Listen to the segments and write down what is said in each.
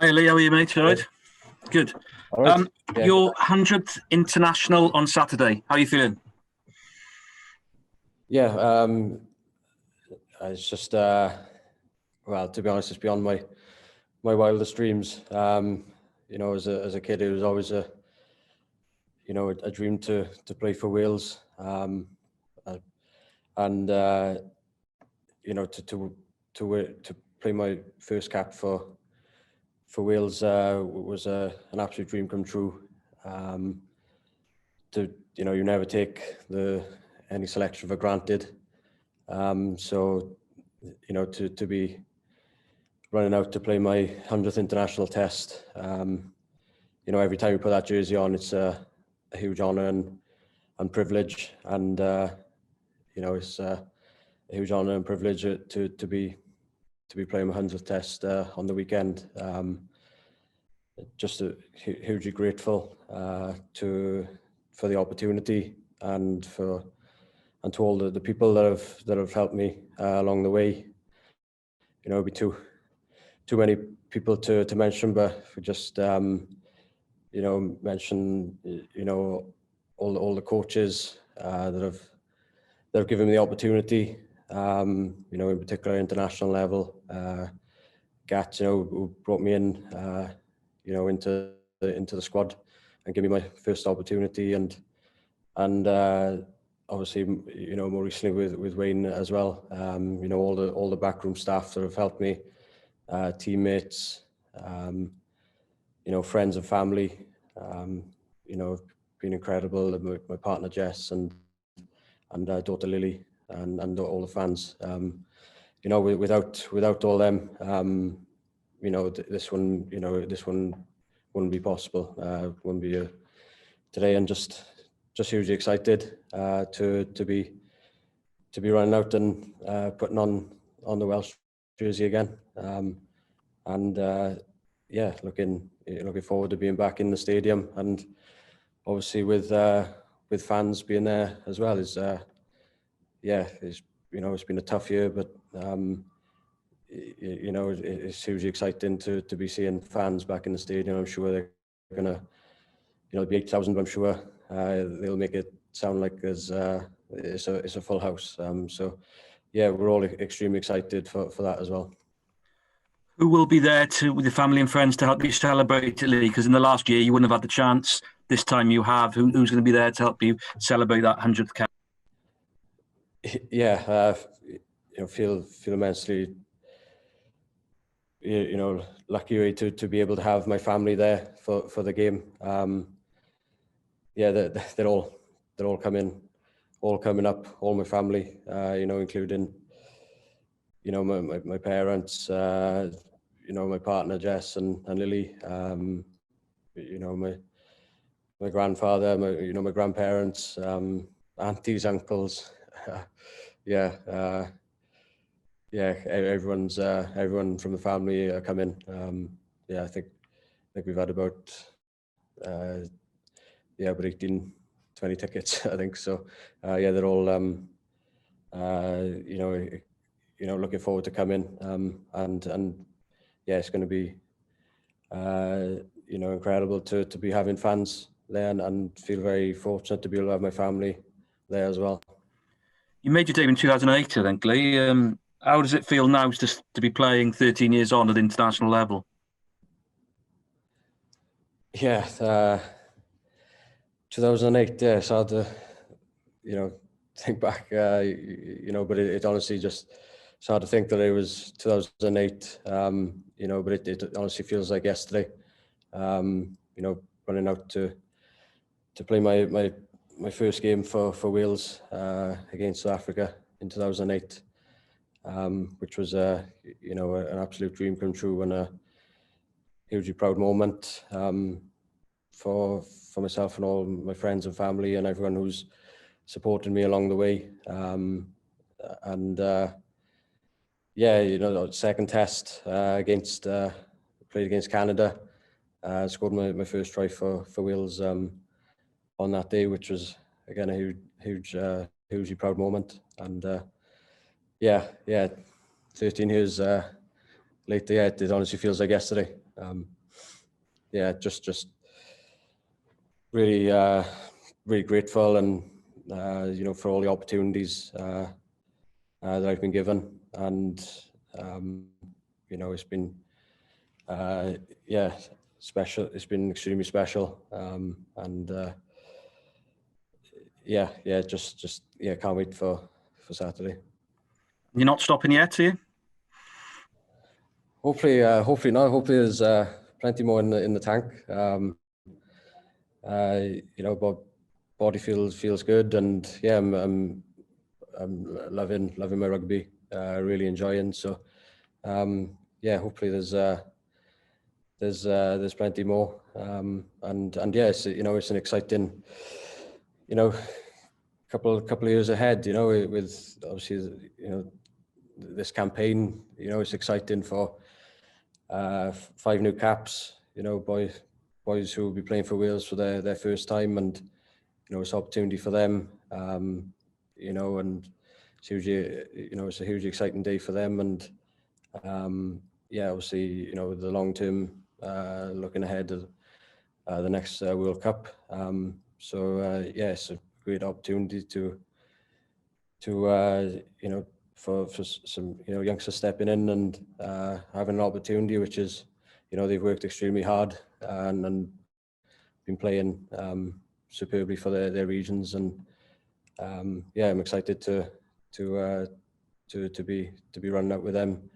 Hey Lee, how are you, mate? All right? Good. All right. Yeah. Your 100th international on Saturday. How are you feeling? Yeah. It's just, well, to be honest, it's beyond my wildest dreams. As a kid, it was always a dream to play for Wales. And to play my first cap for Wales was an absolute dream come true. You never take any selection for granted. So to be running out to play my 100th international test, every time you put that jersey on, it's a huge honour and privilege, and it's a huge honour and privilege to be playing my 100th test on the weekend. Just hugely grateful for the opportunity and to all the people that have helped me along the way. It'd be too many people to mention, but if we just mention all the coaches that have given me the opportunity. In particular international level. Gat, who brought me in, into the squad and give me my first opportunity, and obviously, more recently with Wayne as well. All the backroom staff that have helped me, teammates, friends and family, have been incredible. My partner Jess and daughter Lily and all the fans. Without all them, this one wouldn't be possible. Wouldn't be today, and just hugely excited to be running out and putting on the Welsh jersey again. Looking forward to being back in the stadium, and obviously with fans being there as well. It's been a tough year, but it's hugely exciting to be seeing fans back in the stadium. I'm sure they're gonna, be 8,000. I'm sure they'll make it sound like it's a full house. So yeah, we're all extremely excited for that as well. Who will be there with your family and friends to help you celebrate it, Lee? Because in the last year you wouldn't have had the chance. This time you have. Who's going to be there to help you celebrate that 100th cap? Yeah, feel immensely, lucky to be able to have my family there for the game. They're all coming up, all my family, including, my parents, my partner Jess and Lily, my grandfather, my grandparents, aunties, uncles. Everyone from the family are coming. I think we've had about 18, 20 tickets, I think. So they're all looking forward to coming. And it's going to be incredible to be having fans there, and feel very fortunate to be able to have my family there as well. You made your debut in 2008, I think, Lee. How does it feel now to be playing 13 years on at international level? Yeah, 2008. Yeah, it's hard to, think back. But it honestly it's hard to think that it was 2008. But it honestly feels like yesterday. Running out to play my first game for Wales against South Africa in 2008, which was an absolute dream come true and a hugely proud moment for myself and all my friends and family and everyone who's supported me along the way. Second test played against Canada. Scored my first try for Wales on that day, which was again a hugely proud moment. And 13 years later, it honestly feels like yesterday. Yeah, just really really grateful, and for all the opportunities that I've been given, and it's been special. It's been extremely special, and can't wait for Saturday. You're not stopping yet, are you? Hopefully not. Hopefully there's plenty more in the tank. But body feels good, and yeah, I'm loving my rugby. Really enjoying. So hopefully there's plenty more. And yeah, it's an exciting couple of years ahead. With obviously this campaign. It's exciting for 5 new caps. Boys who will be playing for Wales for their first time, and it's an opportunity for them. And it's hugely, it's a hugely exciting day for them. And obviously, the long term, looking ahead of the next World Cup. It's a great opportunity for some youngsters stepping in and having an opportunity, which is they've worked extremely hard and been playing superbly for their regions, and I'm excited to be running out with them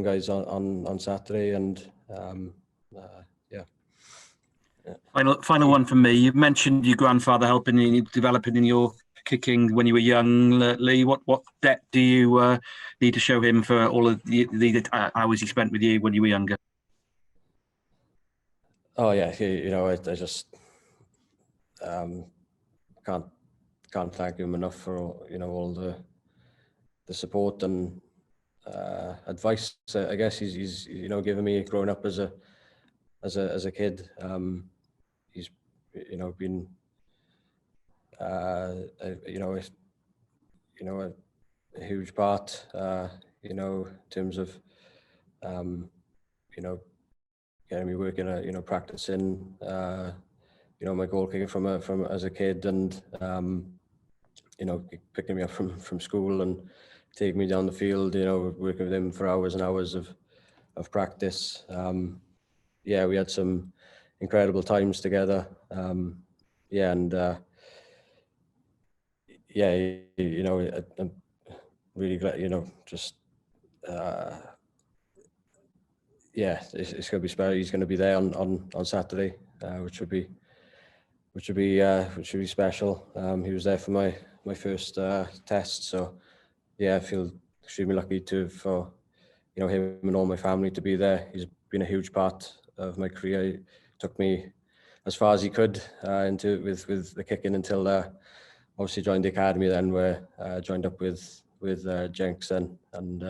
guys on Saturday, and Final one from me. You've mentioned your grandfather helping you developing in your kicking when you were young, Leigh. What debt do you need to show him for all of the hours he spent with you when you were younger? Oh yeah, I just can't thank him enough for all the support and advice. I guess he's given me growing up as a kid. He's been a huge part in terms of getting me working, practicing my goal kicking from as a kid, and picking me up from school and taking me down the field, working with him for hours and hours of practice. We had some incredible times together. I'm really glad, it's going to be special. He's going to be there on Saturday, which would be special. He was there for my first test, so I feel extremely lucky for him and all my family to be there. He's been a huge part of my career. He took me as far as he could into with the kicking until obviously joined the academy then, where joined up with Jenks then, and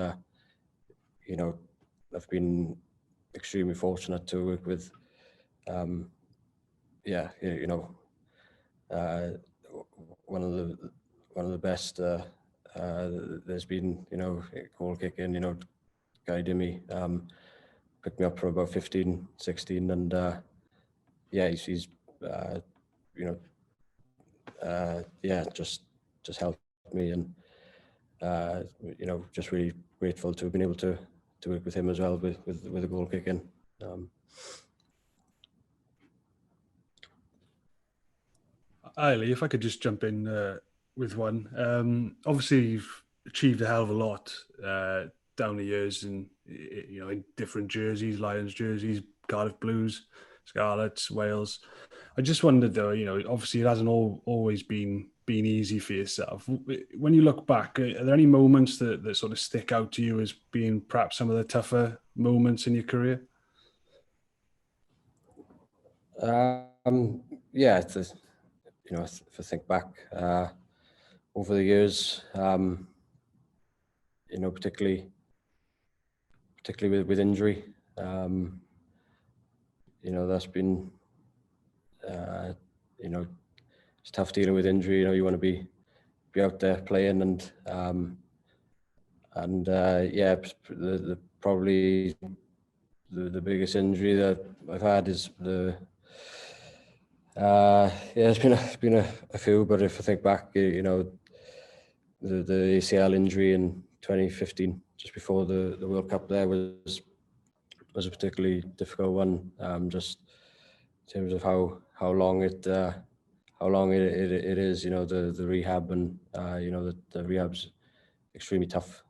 I've been extremely fortunate to work with one of the best there's been, goal kicking, guiding me, picked me up from about 15, 16, and he's just helped me, and just really grateful to have been able to work with him as well with the goal kicking. Hi, Leigh, if I could just jump in with one. Obviously, you've achieved a hell of a lot down the years, in different jerseys, Lions jerseys, Cardiff Blues, Scarlets, Wales. I just wondered though, obviously it hasn't always been easy for yourself. When you look back, are there any moments that sort of stick out to you as being perhaps some of the tougher moments in your career? If I think back over the years, particularly with injury, that's been, it's tough dealing with injury. You want to be out there playing, and probably the biggest injury that I've had is it's been a few, but if I think back, the ACL injury in 2015, just before the World Cup, there was a particularly difficult one. Just in terms of how long it is, the rehab, and the rehab's extremely tough.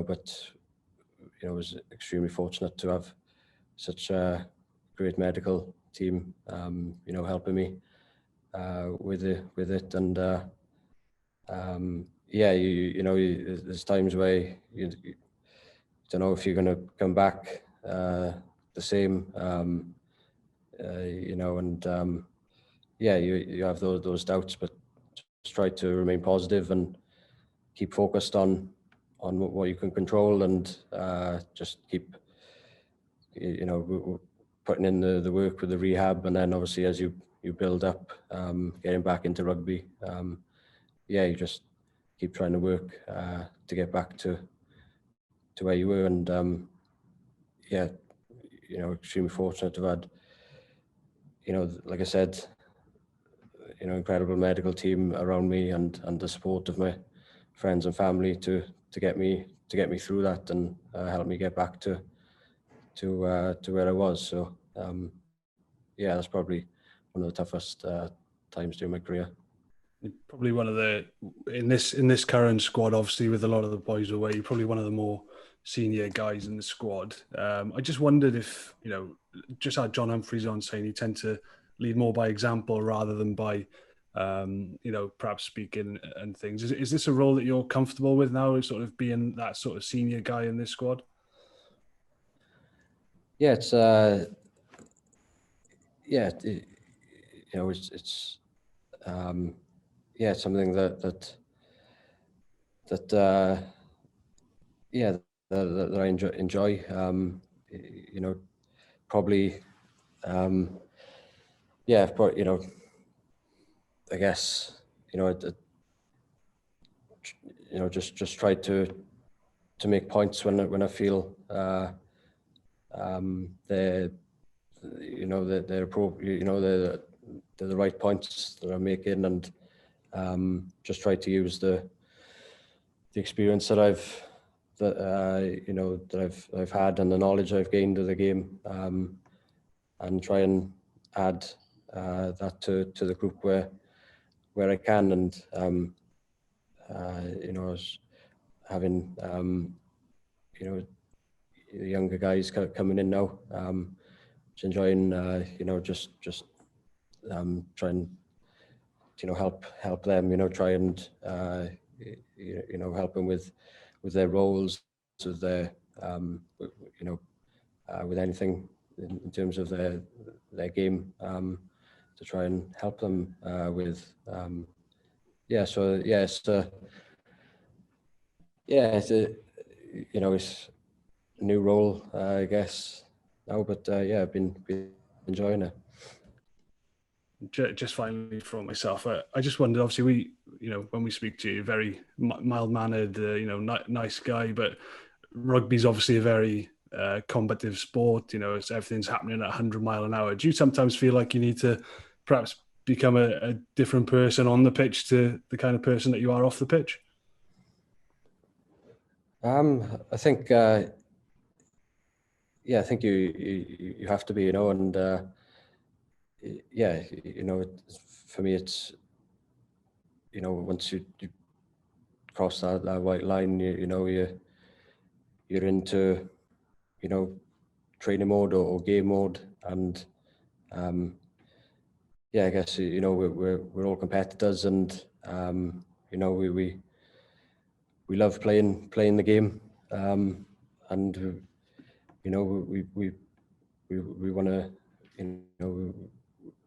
But I was extremely fortunate to have such a great medical team, helping me with it, and there's times where you don't know if you're going to come back the same, you have those doubts, but just try to remain positive and keep focused on what you can control, and just keep putting in the work with the rehab, and then obviously as you build up, getting back into rugby, you just keep trying to work to get back to where you were, and extremely fortunate to have had, like I said, incredible medical team around me, and the support of my friends and family to get me through that, and help me get back to where I was. So that's probably one of the toughest times during my career. Probably one of the in this current squad, obviously with a lot of the boys away, you're probably one of the more senior guys in the squad. I just wondered if, just had John Humphreys on saying you tend to lead more by example rather than by perhaps speaking and things. Is this a role that you're comfortable with now, sort of being that sort of senior guy in this squad? Yeah, it's it's something that I enjoy. Probably, I guess, just try to make points when I feel they're appropriate, they're the right points that I'm making, and just try to use the experience that I've had, and the knowledge I've gained of the game, and try and add that to the group where I can, and I was having the younger guys coming in now, just enjoying just try and help them, try and help them with their roles, with their with anything in terms of their game, to try and help them with it's it's a new role, I guess now, but I've been enjoying it. Just finally for myself, I just wondered, obviously when we speak to you, very mild-mannered, nice guy, but rugby's obviously a very combative sport. Everything's happening at 100 mile an hour. Do you sometimes feel like you need to perhaps become a different person on the pitch to the kind of person that you are off the pitch? I think I think you have to be, and for me it's once you cross that white line, you're into training mode or game mode, and I guess we're all competitors, and we love playing the game, and we want to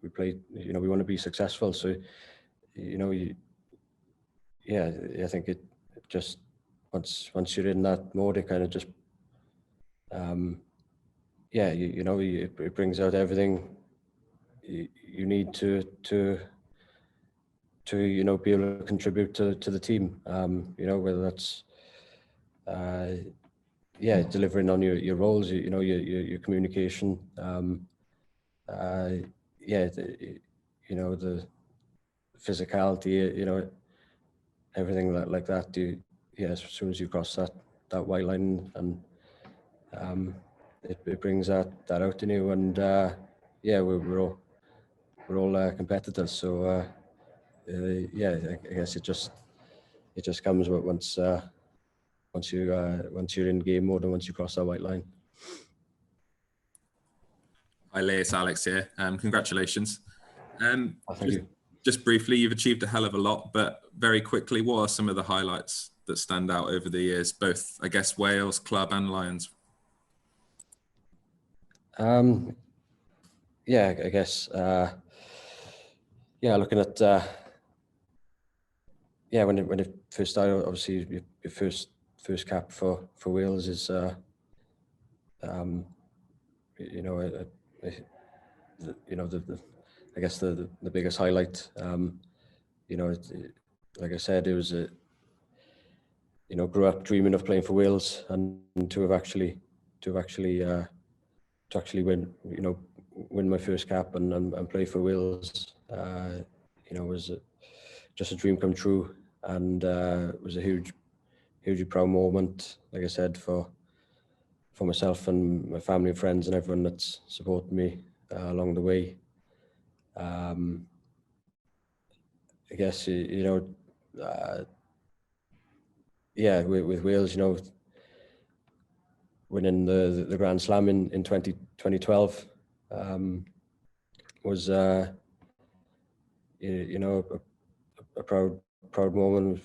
we play, we want to be successful, so I think it just once you're in that mode, it kind of just it brings out everything you need to be able to contribute to the team, whether that's delivering on your roles, your communication, the physicality, everything like that. As soon as you cross that white line, and it brings that out in you, and we're all competitors. So I guess it just comes once you're in game mode and once you cross that white line. Hi, Leigh, it's Alex here. Congratulations. Thank you. Just briefly, you've achieved a hell of a lot, but very quickly, what are some of the highlights that stand out over the years, both, I guess, Wales, club and Lions? I guess, looking at, when it first started, obviously your first cap for Wales is, I guess the biggest highlight. Like I said, it was grew up dreaming of playing for Wales, and to actually win my first cap and play for Wales, was just a dream come true, and it was a hugely proud moment. Like I said, for myself and my family and friends and everyone that's supported me along the way. I guess with Wales, winning the Grand Slam in 2012 was a proud moment.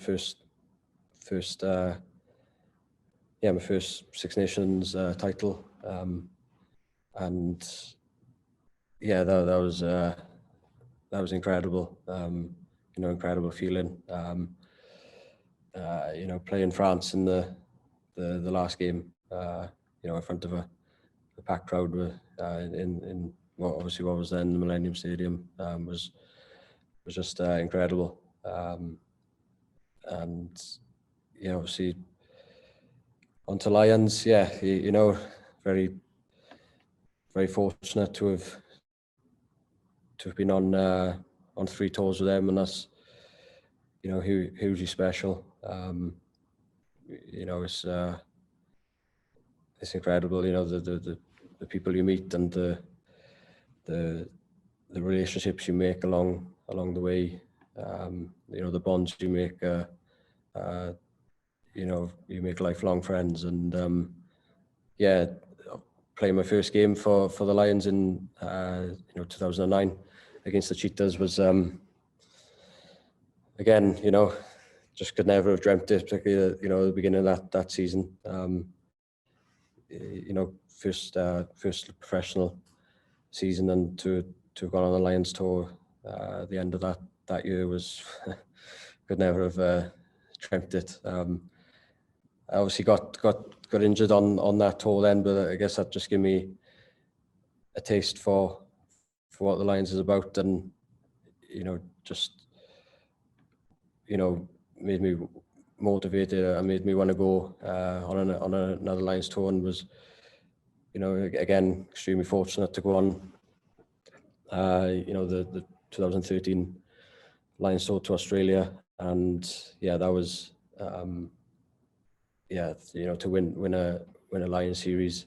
My first Six Nations title, and that was incredible. Incredible feeling. Playing France in the last game, in front of a packed crowd in what was then the Millennium Stadium, was just incredible. And obviously onto Lions. Very, very fortunate to have been on 3 tours with them, and that's hugely special. It's incredible. The people you meet and the relationships you make along the way. The bonds you make. You make lifelong friends, and playing my first game for the Lions in 2009 against the Cheetahs was again, just could never have dreamt it, particularly at the beginning of that season. First professional season, and to have gone on the Lions tour at the end of that year was could never have dreamt it. I obviously got injured on that tour then, but I guess that just gave me a taste for what the Lions is about, and made me motivated and made me want to go on another Lions tour, and was again extremely fortunate to go on the 2013 Lions tour to Australia, and that was to win a Lions series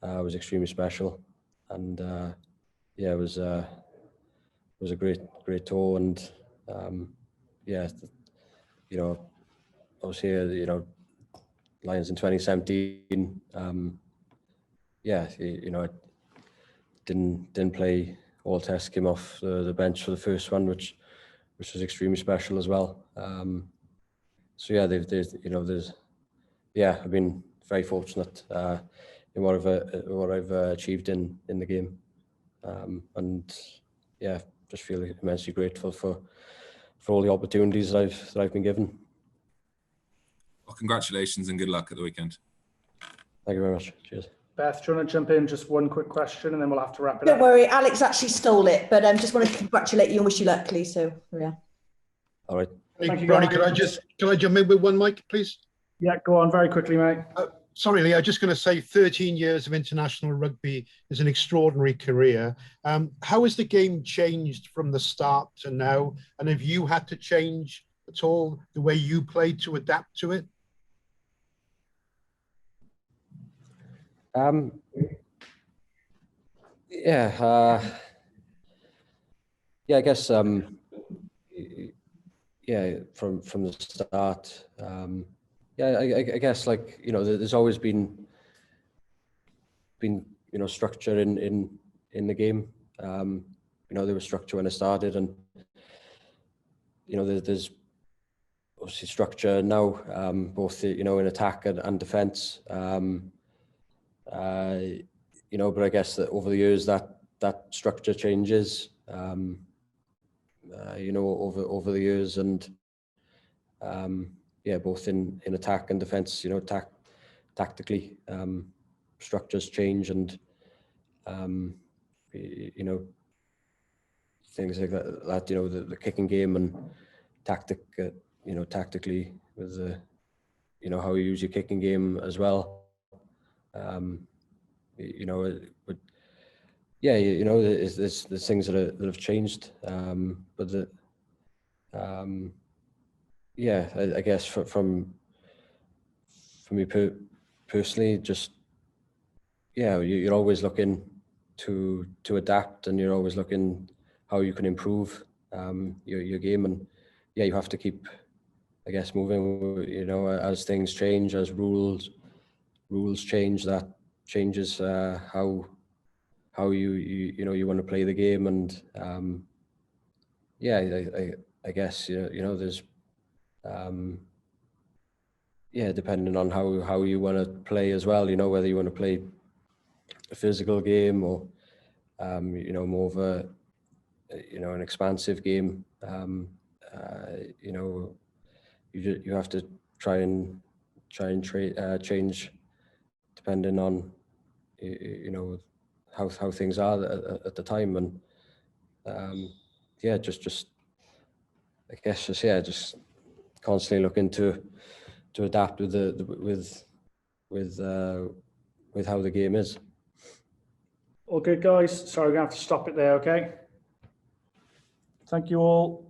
was extremely special, and it was a great tour, and I was here, Lions in 2017. I didn't play all tests, came off the bench for the first one, which was extremely special as well. I've been very fortunate in what I've achieved in the game, and just feel immensely grateful for all the opportunities that I've been given. Well, congratulations and good luck at the weekend. Thank you very much. Cheers. Beth, do you want to jump in? Just one quick question, and then we'll have to wrap it up. Don't worry, Alex actually stole it, but just wanted to congratulate you and wish you luck, Leigh. So yeah. All right. Thank you, Ronnie, guys. can I jump in with one mic, please? Yeah, go on very quickly, mate. Sorry, Leigh, I'm just going to say 13 years of international rugby is an extraordinary career. How has the game changed from the start to now? And have you had to change at all the way you play to adapt to it? Yeah, I guess yeah, from the start. Yeah, I guess, like, you know, there's always been structure in the game. You know, there was structure when I started, and you know, there's obviously structure now, both in attack and defence. You know, but I guess that over the years that structure changes. You know, over the years, and yeah, both in attack and defence. You know, tactically, structures change, and you know, things like that. You know, the kicking game and tactically with how you use your kicking game as well. You know, but yeah, you know, there's things that have changed, but yeah, I guess from me personally, just yeah, you're always looking to adapt, and you're always looking how you can improve your game, and yeah, you have to keep, I guess, moving. You know, as things change, as rules change, that changes how you want to play the game, and yeah, I guess there's yeah, depending on how you want to play as well. You know, whether you want to play a physical game, or more of a an expansive game. You know, you have to try and change depending on how things are at the time, and yeah, just I guess just constantly looking to adapt with with how the game is. All good, guys. Sorry, we're going to have to stop it there, okay? Thank you all.